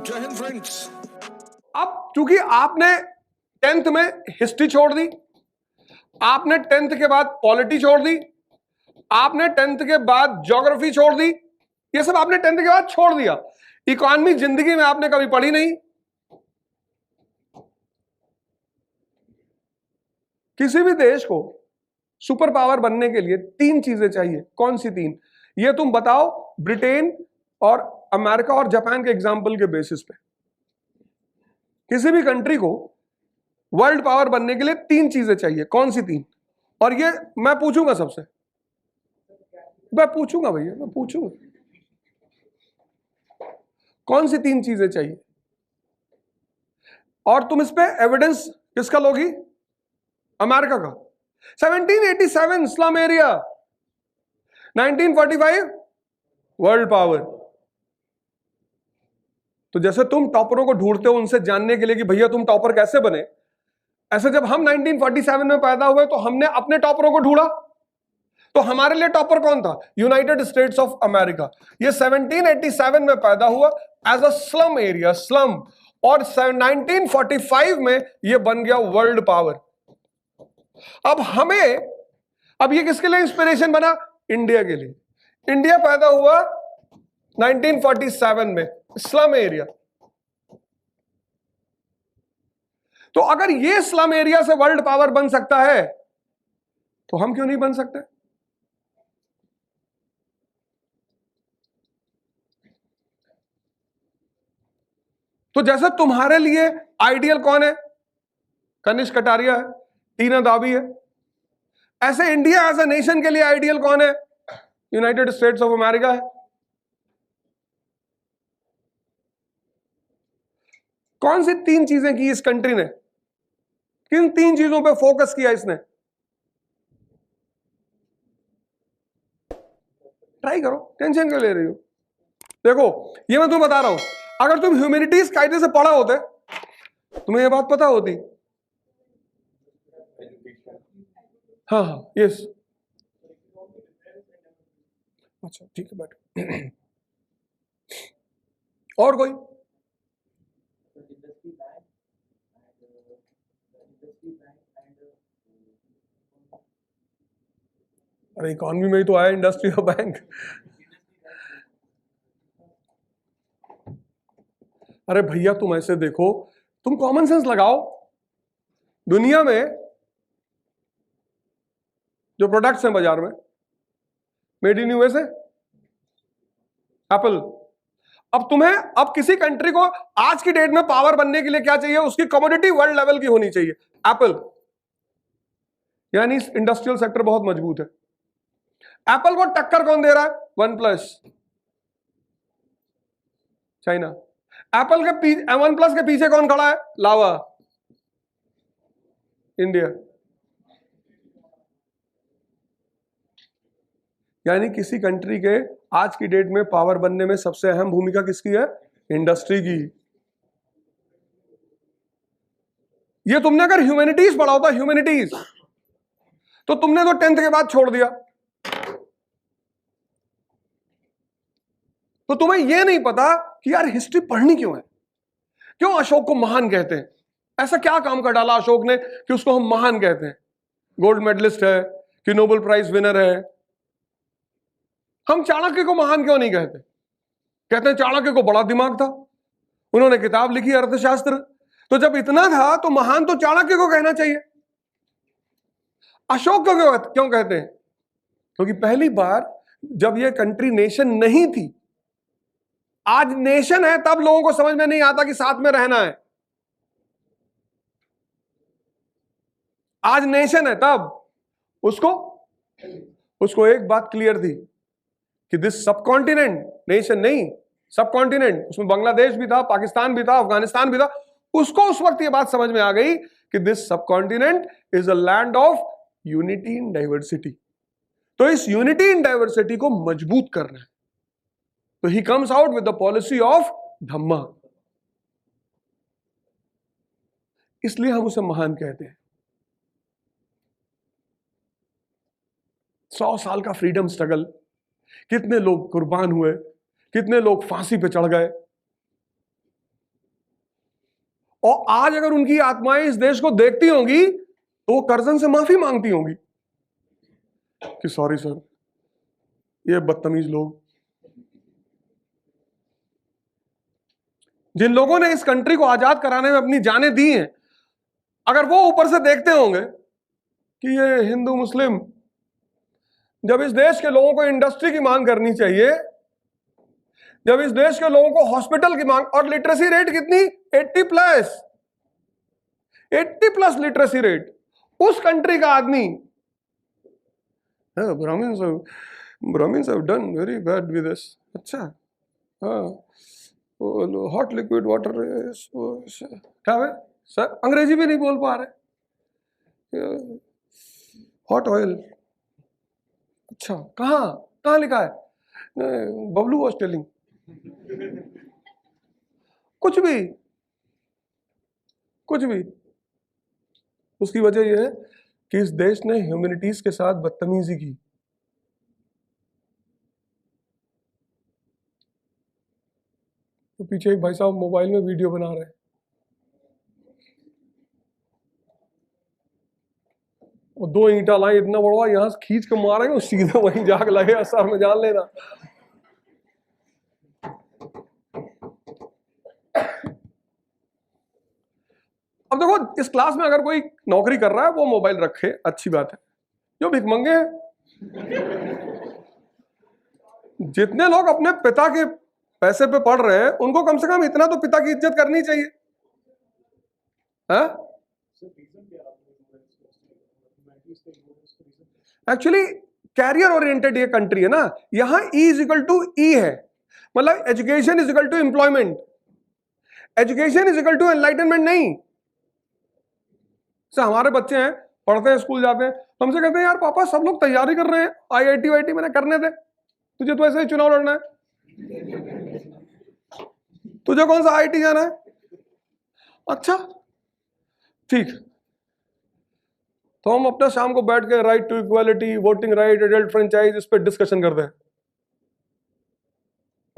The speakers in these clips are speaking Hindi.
जय हिंद फ्रेंड्स। अब चूंकि आपने 10th में हिस्ट्री छोड़ दी, आपने 10th के बाद पॉलिटी छोड़ दी, आपने 10th के बाद ज्योग्राफी छोड़ दी, ये सब आपने 10th के बाद छोड़ दिया। इकोनॉमी जिंदगी में आपने कभी पढ़ी नहीं। किसी भी देश को सुपर पावर बनने के लिए 3 चीजें चाहिए। कौन सी 3? ये तुम बताओ ब्रिटेन और अमेरिका और जापान के एग्जाम्पल के बेसिस पे। किसी भी कंट्री को वर्ल्ड पावर बनने के लिए 3 चीजें चाहिए। कौन सी 3? और ये मैं पूछूंगा सबसे, मैं पूछूंगा भैया, मैं पूछूंगा कौन सी 3 चीजें चाहिए, और तुम इस पे एविडेंस किसका लोगी? अमेरिका का। 1787 स्लम एरिया, 1945 वर्ल्ड पावर। तो जैसे तुम टॉपरों को ढूंढते हो उनसे जानने के लिए कि भैया तुम टॉपर कैसे बने, ऐसे जब हम 1947 में पैदा हुए तो हमने अपने टॉपरों को ढूंढा। तो हमारे लिए टॉपर कौन था? United States of America. ये 1787 में पैदा हुआ as a slum area, slum, और 1945 में ये बन गया वर्ल्ड पावर। अब ये किसके लिए इंस्पिरेशन बना? इंडिया के लिए। इंडिया पैदा हुआ 1947 में, स्लम एरिया। तो अगर ये स्लम एरिया से वर्ल्ड पावर बन सकता है तो हम क्यों नहीं बन सकते? तो जैसे तुम्हारे लिए आइडियल कौन है? कनिष्क कटारिया है, टीना दावी है। ऐसे इंडिया एज अ नेशन के लिए आइडियल कौन है? यूनाइटेड स्टेट्स ऑफ अमेरिका है। कौन सी 3 चीजें की इस कंट्री ने? किन 3 चीजों पे फोकस किया इसने? ट्राई करो, टेंशन क्यों ले रही हो? देखो, ये मैं तुम्हें बता रहा हूं, अगर तुम ह्यूमैनिटीज कायदे से पढ़ा होते तुम्हें ये बात पता होती। हाँ हाँ, यस, अच्छा ठीक है, बैठो। और कोई? अरे इकोनॉमी में ही तो आया इंडस्ट्री और बैंक। अरे भैया तुम ऐसे देखो, तुम कॉमन सेंस लगाओ। दुनिया में जो प्रोडक्ट्स हैं बाजार में, मेड इन यूएसए, एप्पल। अब किसी कंट्री को आज की डेट में पावर बनने के लिए क्या चाहिए? उसकी कमोडिटी वर्ल्ड लेवल की होनी चाहिए, एप्पल। यानी इंडस्ट्रियल सेक्टर बहुत मजबूत है। एप्पल को टक्कर कौन दे रहा है? One plus, China. एप्पल के वन प्लस के पीछे कौन खड़ा है? लावा, इंडिया। यानी किसी कंट्री के आज की डेट में पावर बनने में सबसे अहम भूमिका किसकी है? इंडस्ट्री की। ये तुमने अगर ह्यूमैनिटीज पढ़ा होता, ह्यूमैनिटीज, तो तुमने तो 10th के बाद छोड़ दिया। तो तुम्हें यह नहीं पता कि यार हिस्ट्री पढ़नी क्यों है, क्यों अशोक को महान कहते हैं। ऐसा क्या काम कर डाला अशोक ने कि उसको हम महान कहते हैं? गोल्ड मेडलिस्ट है कि नोबेल प्राइज विनर है। हम चाणक्य को महान क्यों नहीं कहते? कहते हैं चाणक्य को बड़ा दिमाग था, उन्होंने किताब लिखी अर्थशास्त्र। तो जब इतना था तो महान तो चाणक्य को कहना चाहिए। अशोक को क्यों कहते हैं? क्योंकि पहली बार जब यह कंट्री नेशन नहीं थी, आज नेशन है, तब लोगों को समझ में नहीं आता कि साथ में रहना है। आज नेशन है तब उसको एक बात क्लियर थी कि दिस सब कॉन्टिनेंट, नेशन नहीं सब कॉन्टिनेंट, उसमें बांग्लादेश भी था, पाकिस्तान भी था, अफगानिस्तान भी था। उसको उस वक्त ये बात समझ में आ गई कि दिस सब continent is a land of unity in diversity. तो इस यूनिटी इन डाइवर्सिटी को मजबूत करना है। तो he comes out with the policy of Dhamma. इसलिए हम उसे महान कहते हैं। 100 साल का फ्रीडम स्ट्रगल, कितने लोग कुर्बान हुए, कितने लोग फांसी पे चढ़ गए। और आज अगर उनकी आत्माएं इस देश को देखती होंगी तो वो कर्जन से माफी मांगती होंगी कि सॉरी सर, ये बदतमीज लोग। जिन लोगों ने इस कंट्री को आजाद कराने में अपनी जानें दी हैं, अगर वो ऊपर से देखते होंगे कि ये हिंदू मुस्लिम, जब इस देश के लोगों को इंडस्ट्री की मांग करनी चाहिए, जब इस देश के लोगों को हॉस्पिटल की मांग, और लिटरेसी रेट कितनी 80 प्लस लिटरेसी रेट, उस कंट्री का आदमी, Brahmans have done very bad with this. अच्छा, हॉट लिक्विड वाटर क्या है सर, अंग्रेजी भी नहीं बोल पा रहे, हॉट ऑयल। अच्छा, कहाँ लिखा है? Bablu was telling. कुछ भी। उसकी वजह यह है कि इस देश ने ह्यूमैनिटीज के साथ बदतमीजी की। तो पीछे एक भाई साहब मोबाइल में वीडियो बना रहे हैं, और 2 ईंटा लाए इतना बड़ा, यहां से खींच के मारेंगे और सीधे वहीं जाके लगे सर में, जान लेना। अब देखो, इस क्लास में अगर कोई नौकरी कर रहा है वो मोबाइल रखे, अच्छी बात है। जो भिखमंगे हैं, जितने लोग अपने पिता के पैसे पे पढ़ रहे हैं, उनको कम से कम इतना तो पिता की इज्जत करनी चाहिए। एक्चुअली कैरियर ओरिएंटेड ये कंट्री है ना, यहां E is equal to E है, मतलब education is equal to employment, education is equal to enlightenment नहीं। से हमारे बच्चे हैं, पढ़ते हैं, स्कूल जाते हैं, तो हमसे कहते हैं यार पापा सब लोग तैयारी कर रहे हैं, IIT वाईटी मैंने करने दे, तुझे तो ऐसे ही चुनाव लड़ना है, तुझे कौन सा IIT जाना है? अच्छा ठीक, तो हम अपना शाम को बैठ के right to equality, voting right, adult franchise, इस पर डिस्कशन करते हैं।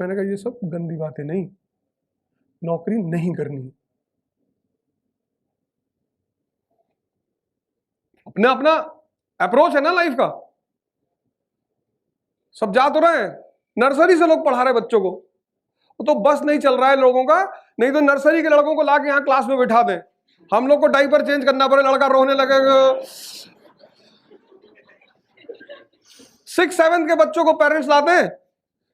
मैंने कहा ये सब गंदी बातें नहीं, नौकरी नहीं करनी, अपना अपना अप्रोच है ना लाइफ का। सब जा तो रहे हैं, नर्सरी से लोग पढ़ा रहे बच्चों को, तो बस नहीं चल रहा है लोगों का, नहीं तो नर्सरी के लड़कों को लाके यहां क्लास में बिठा दें, हम लोग को डाइपर चेंज करना पड़े, लड़का रोने लगेगा। 6-7 के बच्चों को पेरेंट्स लाते हैं,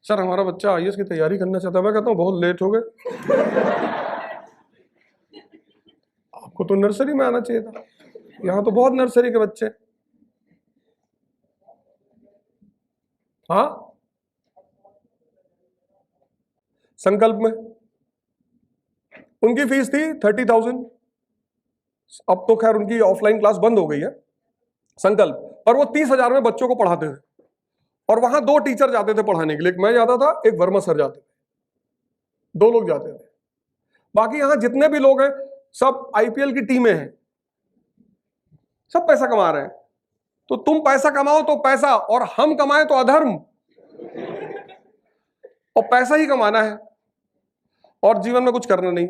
सर हमारा बच्चा IAS की तैयारी करना चाहता है। मैं कहता हूं बहुत लेट हो गए, आपको तो नर्सरी में आना चाहिए था, यहां तो बहुत नर्सरी के बच्चे। हाँ, संकल्प में उनकी फीस थी 30,000, अब तो खैर उनकी ऑफलाइन क्लास बंद हो गई है, संकल्प, और वो 30,000 में बच्चों को पढ़ाते थे, और वहां 2 टीचर जाते थे पढ़ाने के लिए, एक मैं जाता था, एक वर्मा सर जाते थे, 2 लोग जाते थे। बाकी यहां जितने भी लोग हैं सब IPL की टीमें हैं, सब पैसा कमा रहे हैं। तो तुम पैसा कमाओ तो पैसा, और हम कमाए तो अधर्म, और पैसा ही कमाना है और जीवन में कुछ करना नहीं,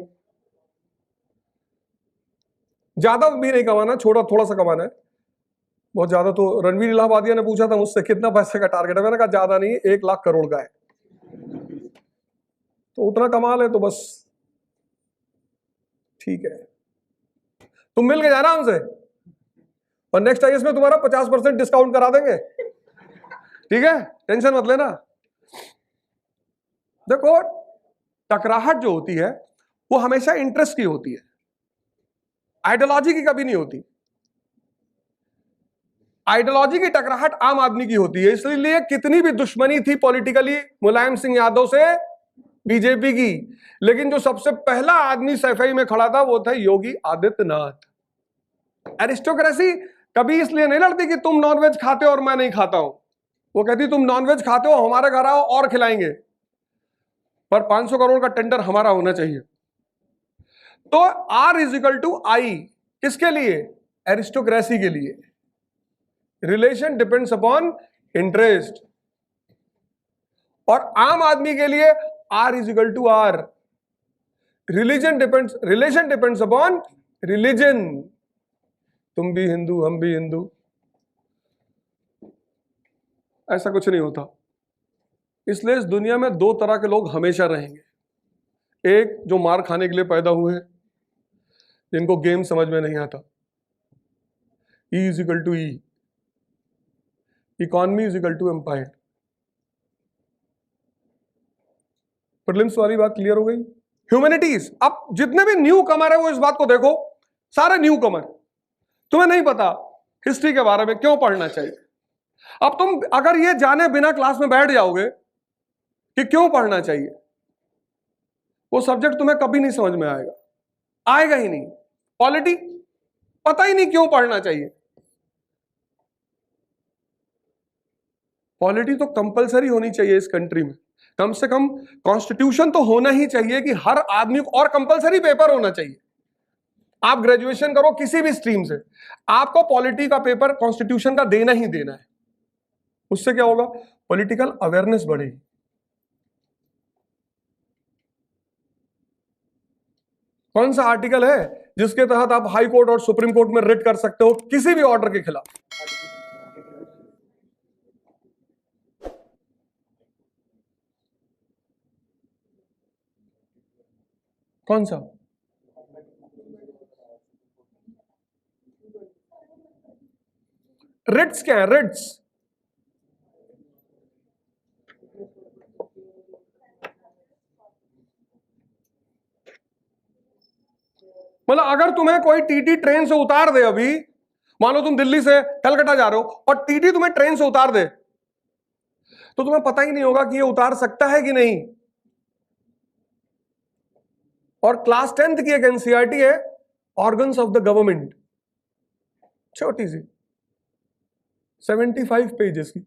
ज्यादा भी नहीं कमाना, थोड़ा सा कमाना है। बहुत ज्यादा तो रणवीर इलाहाबादिया ने पूछा था मुझसे कितना पैसे का टारगेट है, मैंने कहा ज्यादा नहीं, 1 लाख करोड़ का है, तो उतना कमा ले तो बस ठीक है। तुम मिल के जाना हमसे, और नेक्स्ट IAS में तुम्हारा 50% डिस्काउंट करा देंगे, ठीक है, टेंशन मत लेना। देखो, टकराहट जो होती है वो हमेशा इंटरेस्ट की होती है, आइडियोलॉजी की कभी नहीं होती। आइडियोलॉजी की टकराहट आम आदमी की होती है, इसलिए कितनी भी दुश्मनी थी पॉलिटिकली मुलायम सिंह यादव से बीजेपी की, लेकिन जो सबसे पहला आदमी सफाई में खड़ा था वो था योगी आदित्यनाथ। एरिस्टोक्रेसी कभी इसलिए नहीं लड़ती कि तुम नॉनवेज खाते हो और मैं नहीं खाता हूं, वो कहती तुम नॉनवेज खाते हो, हमारे घर आओ और खिलाएंगे, पर 500 करोड़ का टेंडर हमारा होना चाहिए। तो R is equal to I किसके लिए? एरिस्टोक्रेसी के लिए। रिलेशन डिपेंड्स अपॉन इंटरेस्ट, और आम आदमी के लिए R is equal to R, religion depends upon religion. तुम भी हिंदू, हम भी हिंदू, ऐसा कुछ नहीं होता। इसलिए इस दुनिया में दो तरह के लोग हमेशा रहेंगे। एक जो मार खाने के लिए पैदा हुए हैं, जिनको गेम समझ में नहीं आता, E is equal to E, economy is equal to empire. Prelims वाली बात क्लियर हो गई। ह्यूमैनिटीज, अब जितने भी न्यू कमर है वो इस बात को देखो, सारे न्यू कमर, तुम्हें नहीं पता हिस्ट्री के बारे में, क्यों पढ़ना चाहिए। अब तुम अगर ये जाने बिना क्लास में बैठ जाओगे कि क्यों पढ़ना चाहिए, वो सब्जेक्ट तुम्हें कभी नहीं समझ में आएगा, आएगा ही नहीं। पॉलिटी पता ही नहीं क्यों पढ़ना चाहिए। पॉलिटी तो कंपलसरी होनी चाहिए इस कंट्री में, कम से कम कॉन्स्टिट्यूशन तो होना ही चाहिए कि हर आदमी को, और कंपलसरी पेपर होना चाहिए। आप ग्रेजुएशन करो किसी भी स्ट्रीम से, आपको पॉलिटी का पेपर कॉन्स्टिट्यूशन का देना ही देना है। उससे क्या होगा, पॉलिटिकल अवेयरनेस बढ़ेगी। कौन सा आर्टिकल है जिसके तहत आप हाई कोर्ट और सुप्रीम कोर्ट में रिट कर सकते हो किसी भी ऑर्डर के खिलाफ? कौन सा? रिट्स क्या है? रिट्स मतलब अगर तुम्हें कोई टीटी ट्रेन से उतार दे, अभी मान लो तुम दिल्ली से कलकत्ता जा रहे हो और टीटी तुम्हें ट्रेन से उतार दे, तो तुम्हें पता ही नहीं होगा कि ये उतार सकता है कि नहीं। और क्लास 10th की एक एनसीईआरटी है, ऑर्गन्स ऑफ द गवर्नमेंट, छोटी सी 75 पेजेस की,